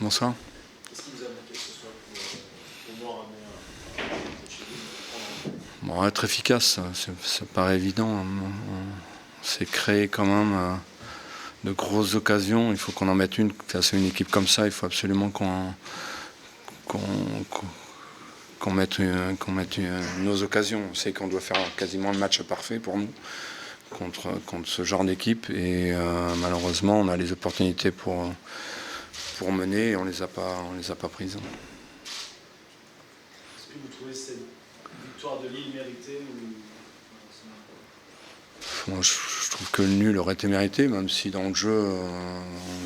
Bonsoir. Qu'est-ce qui vous a manqué ce soir pour pouvoir ramener un chez vous? Bon, être efficace, ça paraît évident. On s'est créé quand même de grosses occasions. Il faut qu'on en mette une. Face à une équipe comme ça, il faut absolument qu'on mette nos occasions. On sait qu'on doit faire quasiment le match parfait pour nous contre ce genre d'équipe. Et malheureusement, on a les opportunités pour mener et on les a pas prises. Est-ce que vous trouvez cette victoire de Lille méritée ou... Moi, je trouve que le nul aurait été mérité, même si dans le jeu,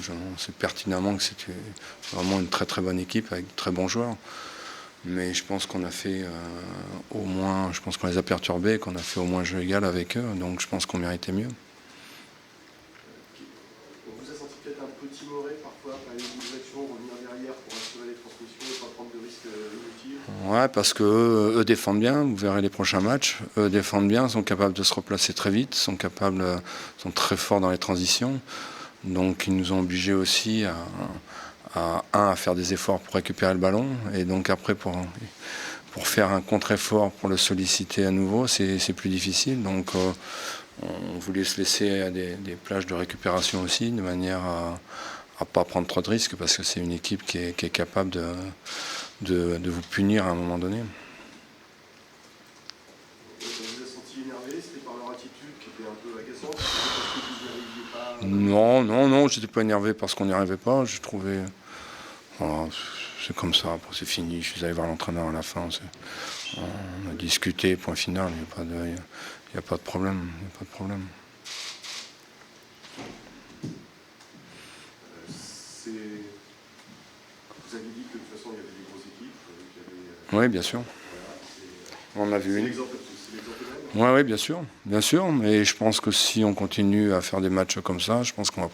on sait pertinemment que c'était vraiment une très très bonne équipe avec de très bons joueurs. Mais je pense qu'on a fait au moins, je pense qu'on les a perturbés, qu'on a fait au moins jeu égal avec eux, donc je pense qu'on méritait mieux. On vous a senti peut-être un peu timoré parfois par les actions, revenir derrière pour assurer les transmissions et pas prendre de risques inutiles. Ouais, parce que eux défendent bien, vous verrez les prochains matchs, eux défendent bien, sont capables de se replacer très vite, sont très forts dans les transitions. Donc ils nous ont obligés aussi à faire des efforts pour récupérer le ballon. Et donc après, pour faire un contre-effort, pour le solliciter à nouveau, c'est plus difficile. Donc on voulait se laisser des plages de récupération aussi, de manière à ne pas prendre trop de risques, parce que c'est une équipe qui est capable de vous punir à un moment donné. On vous a senti énervé, c'était par leur attitude qui était un peu agaçante, parce que vous n'y arriviez pas. Non, j'étais pas énervé parce qu'on n'y arrivait pas. Je trouvais. Voilà, c'est comme ça, après c'est fini. Je suis allé voir l'entraîneur à la fin. On a discuté, point final, il n'y a pas de problème. Vous avez dit que de toute façon il y avait des grosses équipes. Oui, bien sûr. On a vu une. C'est l'exemple même. Oui, bien sûr. Mais je pense que si on continue à faire des matchs comme ça, je pense qu'on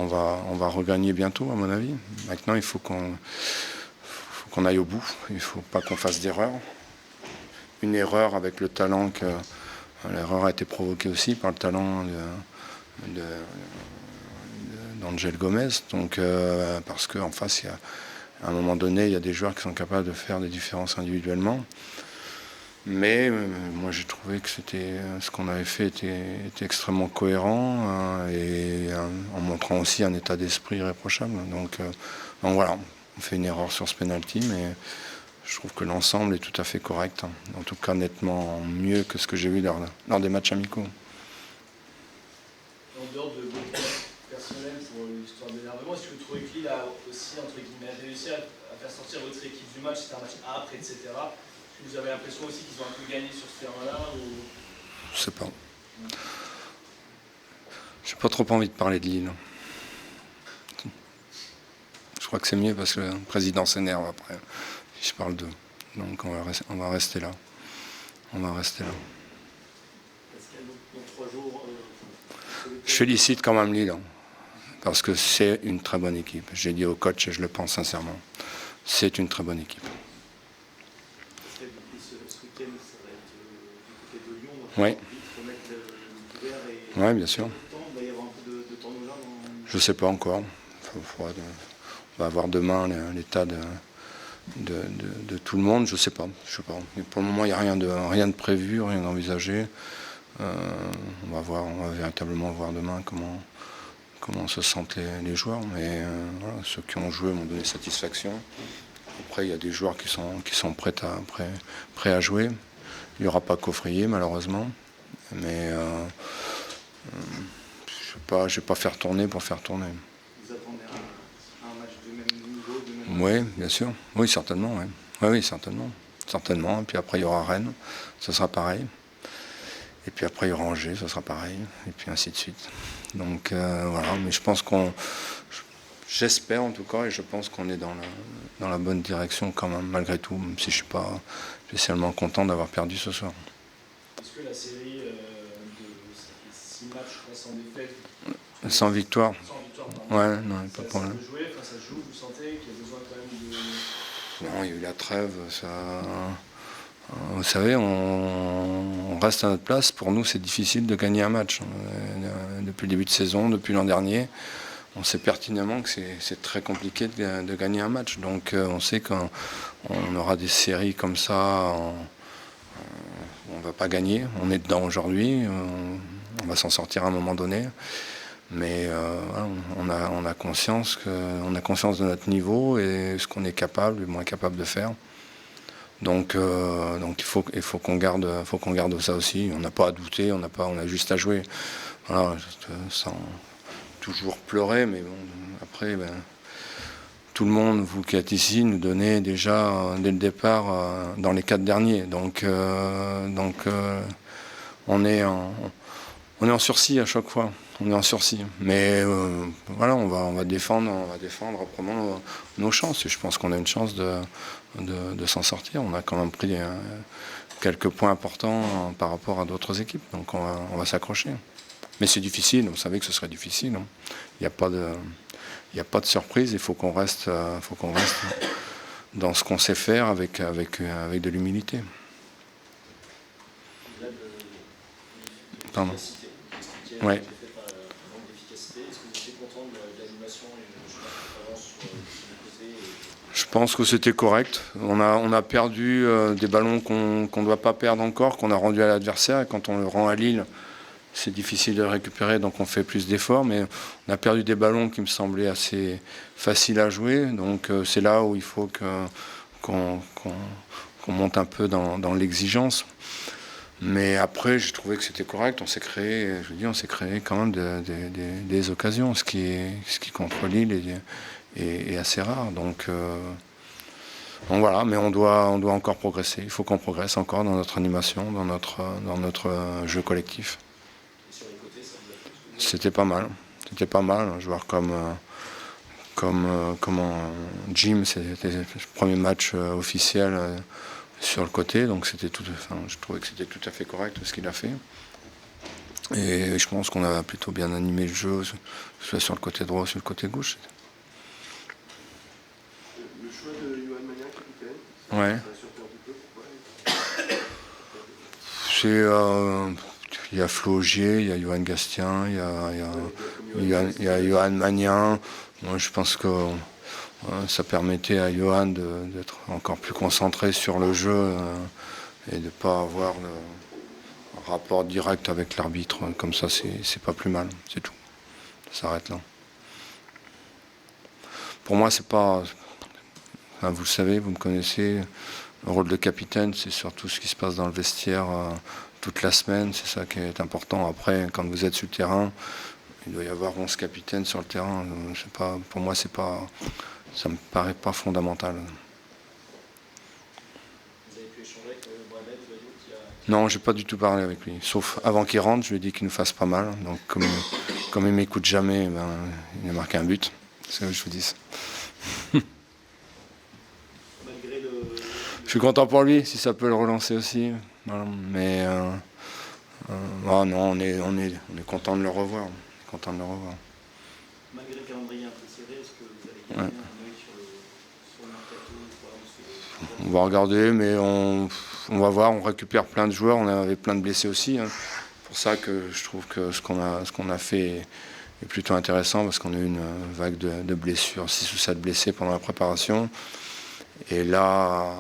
va regagner bientôt, à mon avis. Maintenant, il faut qu'on aille au bout. Il ne faut pas qu'on fasse d'erreur. Une erreur avec le talent que l'erreur a été provoquée aussi par le talent d'Angel Gomez. Donc, parce qu'en face, à un moment donné, il y a des joueurs qui sont capables de faire des différences individuellement. Mais moi j'ai trouvé que ce qu'on avait fait était extrêmement cohérent et en montrant aussi un état d'esprit irréprochable. Donc voilà, on fait une erreur sur ce penalty, mais je trouve que l'ensemble est tout à fait correct. En tout cas nettement mieux que ce que j'ai vu lors des matchs amicaux. En dehors de votre cas personnel pour l'histoire d'énervement, est-ce que vous trouvez que Lille a aussi entre guillemets réussi à faire sortir votre équipe du match? C'était un match âpre, etc. Vous avez l'impression aussi qu'ils ont un peu gagné sur ce terrain-là ou... Je sais pas. J'ai pas trop envie de parler de Lille. Je crois que c'est mieux parce que le président s'énerve après. Si je parle d'eux. Donc on va rester là. Est-ce qu'il y a dans 3 jours... Je félicite quand même Lille. Parce que c'est une très bonne équipe. J'ai dit au coach et je le pense sincèrement. C'est une très bonne équipe. Oui. Oui, bien sûr. Je ne sais pas encore. On va voir demain l'état de tout le monde. Je ne sais pas. Mais pour le moment, il n'y a rien de prévu, rien d'envisagé. On va véritablement voir demain comment se sentent les joueurs. Mais voilà, ceux qui ont joué m'ont donné satisfaction. Après, il y a des joueurs qui sont prêts à jouer. Il n'y aura pas Coffrier, malheureusement. Mais je ne vais pas faire tourner pour faire tourner. Vous attendez un match de même niveau, de même... Oui, bien sûr. Oui, certainement. Oui, certainement. Et puis après, il y aura Rennes. Ce sera pareil. Et puis après, il y aura Angers. Ce sera pareil. Et puis ainsi de suite. Donc voilà. Mais je pense j'espère en tout cas, et je pense qu'on est dans la bonne direction quand même, malgré tout, même si je ne suis pas spécialement content d'avoir perdu ce soir. Est-ce que la série de 6 matchs sans défaite, sans victoire, pardon, non, pas de problème. Ça jouer, ça joue, vous sentez qu'il y a besoin quand même de... Non, il y a eu la trêve, ça... Vous savez, on reste à notre place. Pour nous, c'est difficile de gagner un match. Depuis le début de saison, depuis l'an dernier, on sait pertinemment que c'est très compliqué de gagner un match. Donc on sait qu'on aura des séries comme ça, on ne va pas gagner. On est dedans aujourd'hui, on va s'en sortir à un moment donné. Mais voilà, on a conscience de notre niveau et ce qu'on est capable et moins capable de faire. Donc il faut qu'on garde ça aussi. On n'a pas à douter, on a juste à jouer. Voilà, sans toujours pleurer, mais bon, après, tout le monde, vous qui êtes ici, nous donnait déjà dès le départ dans les 4 derniers. Donc on est en sursis à chaque fois. On est en sursis. Mais voilà, on va défendre âprement nos chances. Et je pense qu'on a une chance de s'en sortir. On a quand même pris quelques points importants par rapport à d'autres équipes. Donc on va s'accrocher. Mais c'est difficile, on savait que ce serait difficile. Il n'y a pas de surprise, il faut qu'on reste dans ce qu'on sait faire avec de l'humilité. Pardon. Ouais. Je pense que c'était correct. On a perdu des ballons qu'on ne doit pas perdre encore, qu'on a rendu à l'adversaire. Et quand on le rend à Lille, c'est difficile de le récupérer, donc on fait plus d'efforts. Mais on a perdu des ballons qui me semblaient assez faciles à jouer. Donc c'est là où il faut qu'on monte un peu dans l'exigence. Mais après, j'ai trouvé que c'était correct. On s'est créé quand même des occasions, ce qui contre Lille est assez rare. Donc voilà, mais on doit encore progresser. Il faut qu'on progresse encore dans notre animation, dans notre jeu collectif. C'était pas mal. Un joueur comme Jim, c'était le premier match officiel sur le côté, donc je trouvais que c'était tout à fait correct ce qu'il a fait. Et je pense qu'on a plutôt bien animé le jeu, soit sur le côté droit, soit sur le côté gauche. Le choix de Yohan Magnin, capitaine, ouais. Ça a surpris un petit peu, pourquoi? Il y a Flo Augier, il y a Johan Gastien, il y a Yohan Magnin. Moi, je pense que ça permettait à Yohan d'être encore plus concentré sur le jeu et de ne pas avoir le rapport direct avec l'arbitre. Comme ça, c'est pas plus mal, c'est tout. Ça s'arrête là. Pour moi, c'est pas... Enfin, vous le savez, vous me connaissez, le rôle de capitaine, c'est surtout ce qui se passe dans le vestiaire toute la semaine, c'est ça qui est important. Après, quand vous êtes sur le terrain, il doit y avoir 11 capitaines sur le terrain. Pour moi, ça me paraît pas fondamental. Vous avez pu échanger avec Mohamed Vadio qui a... Non, j'ai pas du tout parlé avec lui. Sauf avant qu'il rentre, je lui ai dit qu'il nous fasse pas mal. Donc comme il m'écoute jamais, il a marqué un but. C'est ce que je vous dis. Je suis content pour lui, si ça peut le relancer aussi. Voilà. Mais non, on est content de le revoir. Malgré le calendrier un peu serré, est-ce que vous allez garder un œil sur le mercato? On va regarder, mais on va voir. On récupère plein de joueurs. On avait plein de blessés aussi. C'est pour ça que je trouve que ce qu'on a fait est plutôt intéressant, parce qu'on a eu une vague de blessures, 6 ou 7 blessés pendant la préparation. Et là,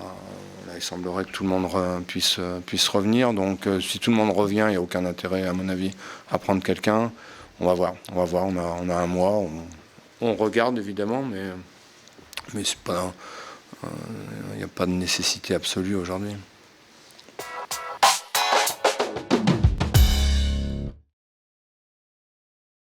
il semblerait que tout le monde puisse revenir. Donc si tout le monde revient, il n'y a aucun intérêt, à mon avis, à prendre quelqu'un. On va voir. On a un mois. On regarde, évidemment, mais c'est pas... il n'y a pas de nécessité absolue aujourd'hui.